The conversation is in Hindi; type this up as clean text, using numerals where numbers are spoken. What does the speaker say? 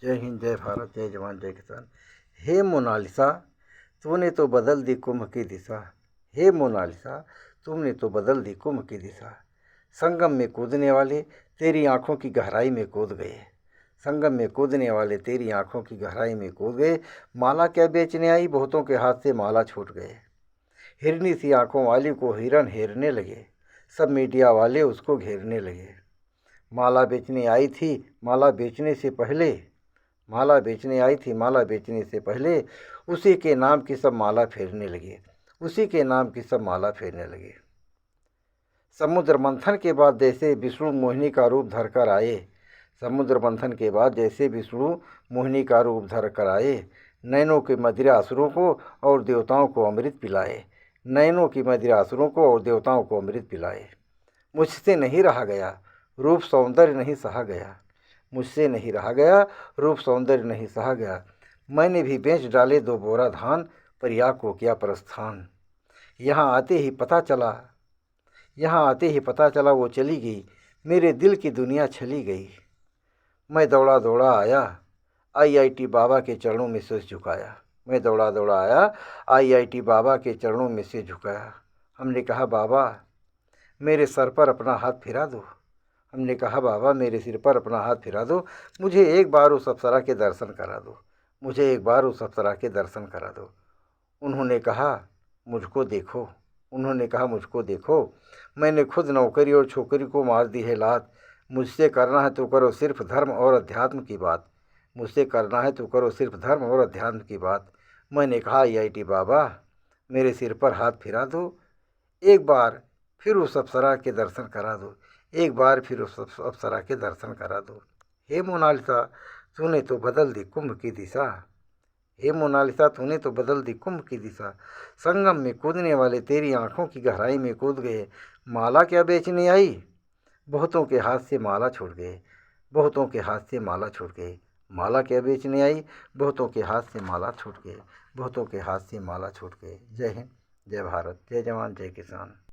जय हिंद, जय भारत, जय जवान, जय किसान। हे मोनालिसा, तूने तो बदल दी कुंभ की दिशा। हे मोनालिसा, तुमने तो बदल दी कुंभ की दिशा। संगम में कूदने वाले तेरी आंखों की गहराई में कूद गए। संगम में कूदने वाले तेरी आंखों की गहराई में कूद गए। माला क्या बेचने आई, बहुतों के हाथ से माला छूट गए। हिरनी सी आंखों वाली को हिरन हेरने लगे। सब मीडिया वाले उसको घेरने लगे। माला बेचने आई थी, माला बेचने से पहले माला बेचने आई थी, माला बेचने से पहले उसी के नाम की सब माला फेरने लगे। उसी के नाम की सब माला फेरने लगे। समुद्र मंथन के बाद जैसे विष्णु मोहिनी का रूप धरकर आए। समुद्र मंथन के बाद जैसे विष्णु मोहिनी का रूप धरकर आए। नैनों के मदिरा असुरों को और देवताओं को अमृत पिलाए। नैनों की मदिरा असुरों को और देवताओं को अमृत पिलाए। मुझसे नहीं रहा गया, रूप सौंदर्य नहीं सहा गया। मुझसे नहीं रहा गया, रूप सौंदर्य नहीं सहा गया। मैंने भी बेच डाले 2 बोरा धान, परिया को किया प्रस्थान। यहाँ आते ही पता चला वो चली गई। मेरे दिल की दुनिया छली गई। मैं दौड़ा दौड़ा आया, IIT बाबा के चरणों में सिर झुकाया। मैं दौड़ा दौड़ा आया, IIT बाबा के चरणों में सिर झुकाया। हमने कहा, बाबा मेरे सर पर अपना हाथ फिरा दो। हमने कहा, बाबा मेरे सिर पर अपना हाथ फिरा दो। मुझे एक बार उस अप्सरा के दर्शन करा दो। मुझे एक बार उस अप्सरा के दर्शन करा दो। उन्होंने कहा, मुझको देखो। उन्होंने कहा, मुझको देखो। मैंने खुद नौकरी और छोकरी को मार दी है लात। मुझसे करना है तो करो सिर्फ धर्म और अध्यात्म की बात। मुझसे करना है तो करो सिर्फ धर्म और अध्यात्म की बात। मैंने कहा, IIT बाबा मेरे सिर पर हाथ फिरा दो। एक बार फिर उस अप्सरा के दर्शन करा दो। एक बार फिर उस अप्सरा के दर्शन करा दो। हे मोनालिसा, तूने तो बदल दी कुंभ की दिशा। हे मोनालिसा, तूने तो बदल दी कुंभ की दिशा। संगम में कूदने वाले तेरी आंखों की गहराई में कूद गए। माला क्या बेचने आई, बहुतों के हाथ से माला छूट गए। बहुतों के हाथ से माला छूट गए। माला क्या बेचने आई, बहुतों के हाथ से माला छूट गए। बहुतों के हाथ से माला छूट गए। जय हिंद, जय भारत, जय जवान, जय किसान।